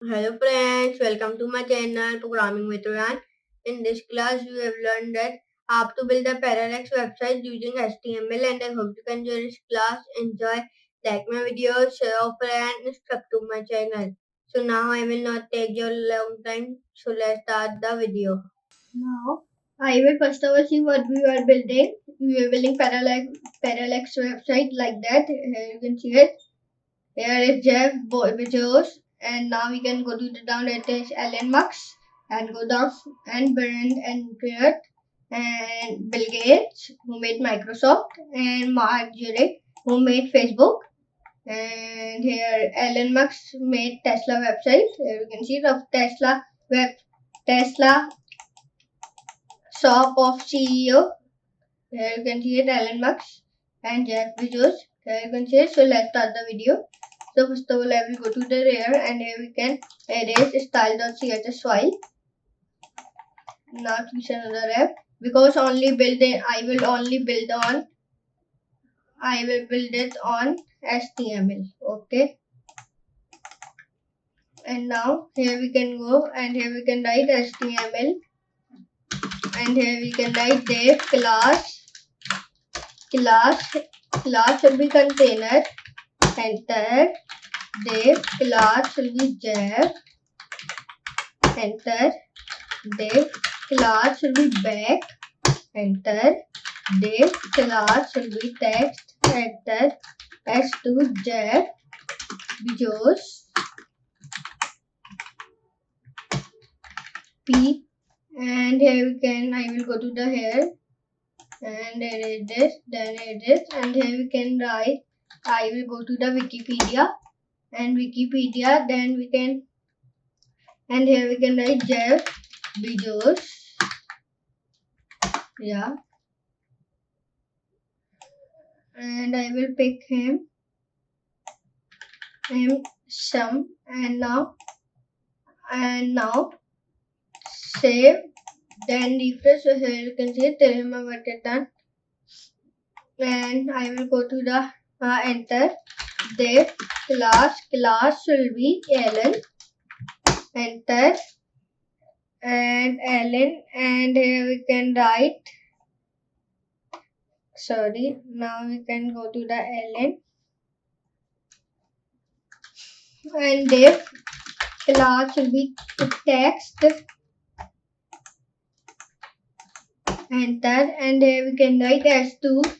Hello friends, welcome to my channel Programming with Ryan. In this class, we have learned that how to build a Parallax website using HTML, and I hope you can enjoy this class. Enjoy, like my video, share, offer, and subscribe to my channel. So now I will not take your long time. So let's start the video. Now I will first of all see what we are building. We are building Parallax website like that. Here you can see it. Here is Jeff Bezos, and now we can go to the down. It is Elon Musk, and go down and Bernd and Kurt and Bill Gates, who made Microsoft, and Mark Zuckerberg, who made Facebook. And here Elon Musk made Tesla website. Here you can see the Tesla shop of CEO. Here you can see it, Elon Musk and Jeff Bezos. Here you can see it. So let's start the video. So first of all, I will go to the rear, and here we can erase style.css file. Now choose another app, because I will build it on HTML. Okay. And now here we can go, and here we can write HTML, and here we can write div class will be container, enter. Div class will be Jeff, enter. Div class will be back, enter. Div class will be text, enter. S2 Jeff Bezos P, and here we can, I will go to the here, and here it is, then it is, and here we can write, I will go to the Wikipedia, and Wikipedia, then we can, and here we can write Jeff Bezos. Yeah. And I will pick him some, and now save, then refresh. So here you can see, tell him what it done, and I will go to the enter. Div class will be Ellen, enter. And Ellen, and here we can write, sorry, now we can go to the Ellen, and div class will be text, enter. And here we can write S2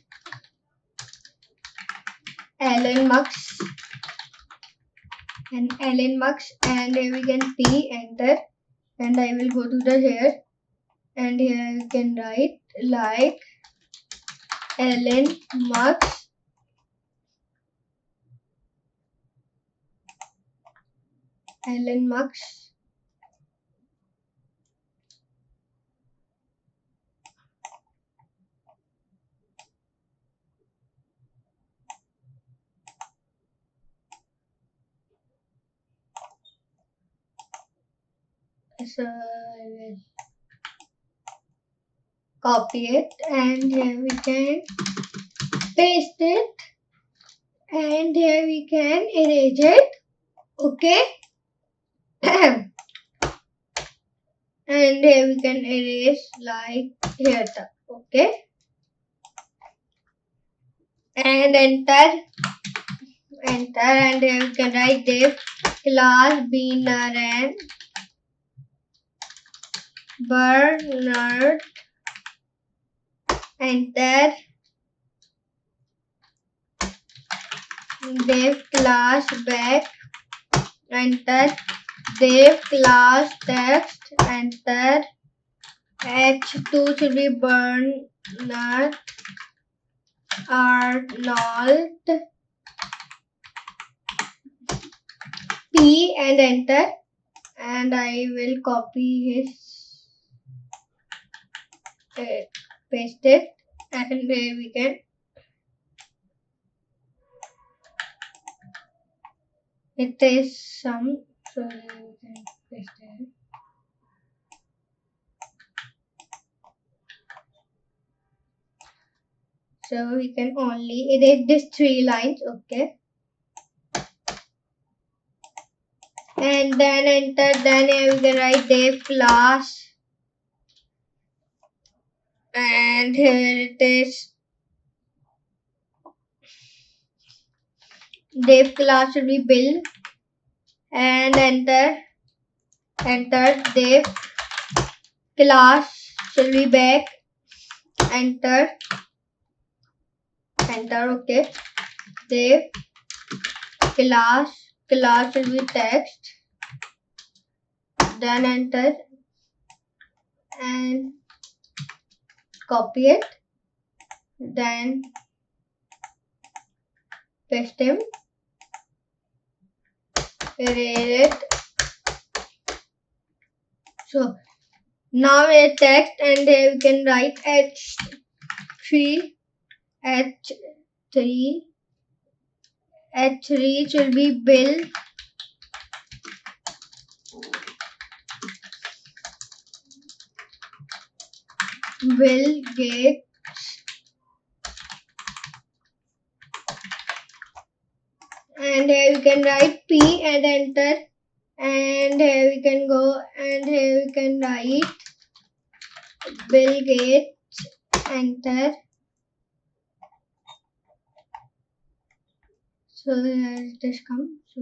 Elon Musk, and here we can P, enter. And I will go to the here, and here you can write like Elon Musk, so I will copy it, and here we can paste it, and here we can erase it. Okay. And here we can erase like here. Okay. And enter, and here we can write div class Bernard, enter. Div class back, enter. Div class text, enter. H2 should be Bernard Arnold P, and enter. And I will copy his, paste it, and here we can, it is some, so you can paste it. So we can only erase these 3 lines. Okay. and then enter. Then here we can write div class, and here it is. Div class should be build, and enter div class should be back, enter, okay. Div class should be text, then enter and copy it, then paste him, erase it. So now a text, and here we can write H3 should be build, gate, and here we can write P and enter, and here we can go, and here we can write Bill Gates, enter. So here it is come, so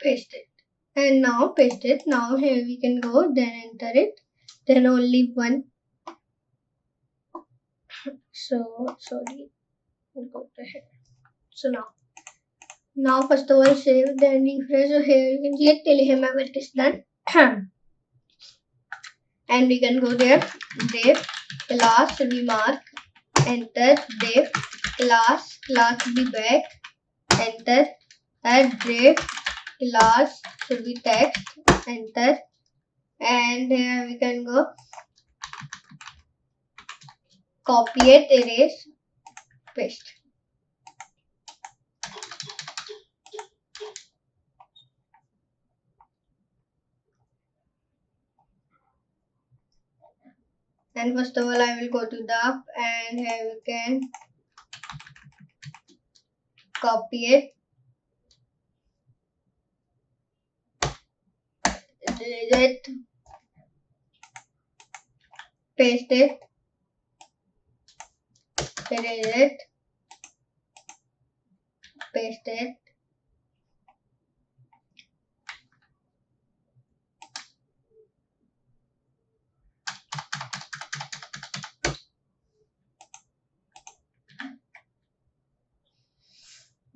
paste it, and now paste it. Now here we can go, then enter it, then only one. So sorry, we'll go to here. So now first of all save, then refresh. So here you can see it till here my work is done. And we can go there, div class should be mark, enter, div class should be back, enter, add div class should be text, enter, and here we can go, copy it, erase, paste. And first of all I will go to the app, and here we can copy it, erase it, paste it, erase it, paste it,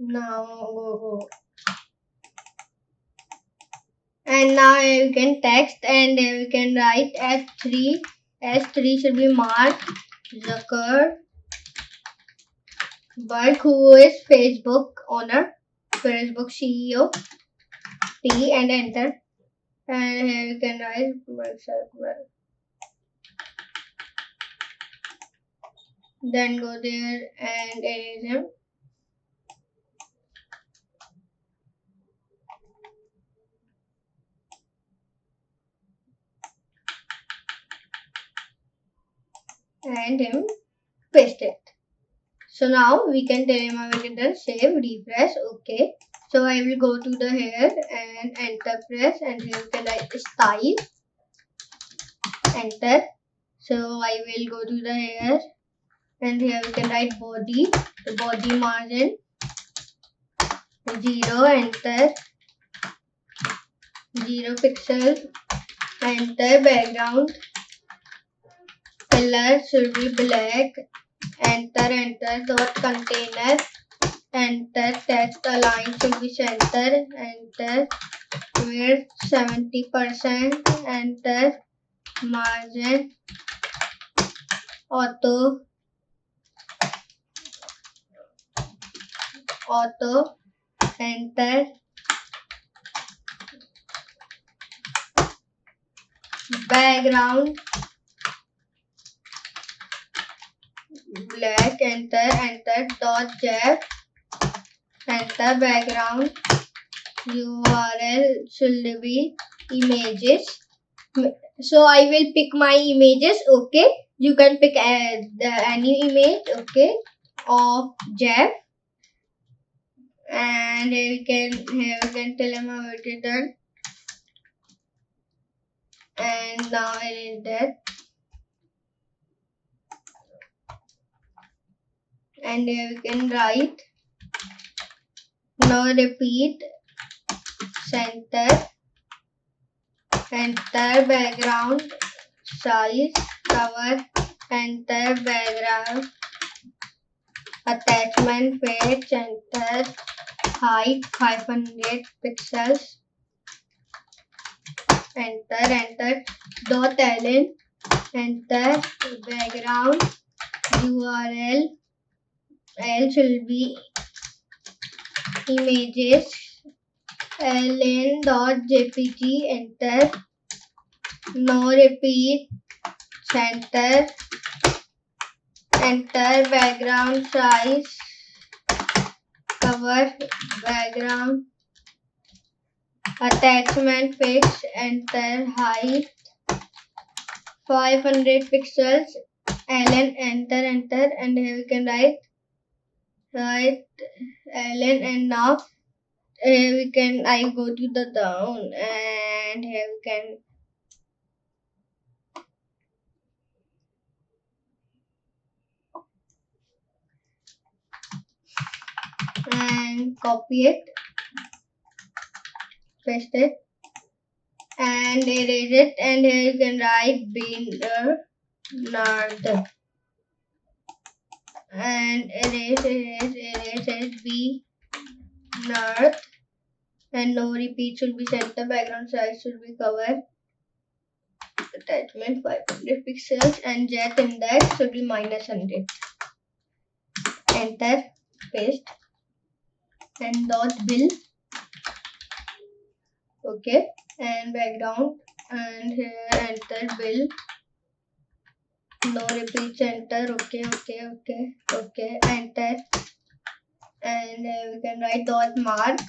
now go. And now you can text, and you can write S3 should be Mark Zuckerberg, who is Facebook owner, Facebook CEO, P, and enter. And here you can write Mark Zuckerberg. Then go there and erase him. And him paste it. So now we can tell him I will done, save, refresh, okay. So I will go to the here and enter press, and here you can write style, enter. So I will go to the here, and here we can write body, the body margin 0, enter, 0 pixel, enter, background color should be black, enter, dot container, enter, text align should be center, enter, width 70%, enter, margin auto, enter, background black, enter, dot jab, enter, background URL should be images. So I will pick my images, okay. You can pick any image, okay, of jab, And here we can tell him how it is done. And now it is there. And here we can write. Now repeat. Center. Enter background. Size. Cover. Enter background. Attachment page. Enter. Height 500 pixels. Enter. Dot ln. Enter background URL. L should be images. ln.jpg. Enter. Now repeat. Center. Enter background size. Cover background. Attachment page. Enter height 500 pixels. ln. Enter. And here we can write ln. And now here I go to the down, and here we can and copy it, paste it, and erase it, and here you can write Bernard and erase B Nerd, and no repeat should be center, background size should be cover, attachment 500 pixels, and jet index should be -100. Enter, paste, and dot bill. Okay, and background, and here enter bill. No repeat, enter. Okay. Enter, and we can write dot mark,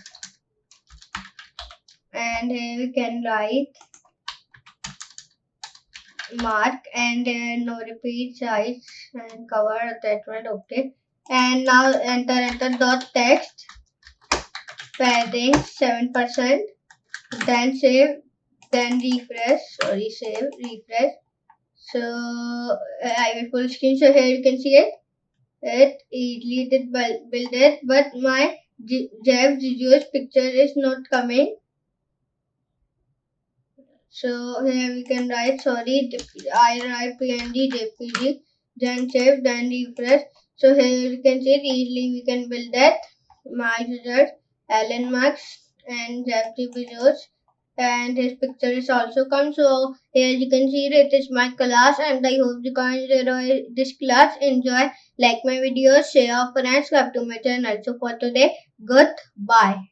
and here we can write mark, and no repeat, size and cover, attachment. Okay, and now enter dot text, padding 7%. Then save, then refresh. Refresh. So I will full screen. So here you can see it. It easily did build it, but my Jeff Bezos picture is not coming. So here we can write I write PNG JPG, then save, then refresh. So here you can see it easily. We can build that. My users Alan Max and Jeff Bezos, and his picture is also come. So here you can see it is my class, and I hope you can enjoy this class. Enjoy, like my videos, share, friends, subscribe to my channel. So for today, goodbye.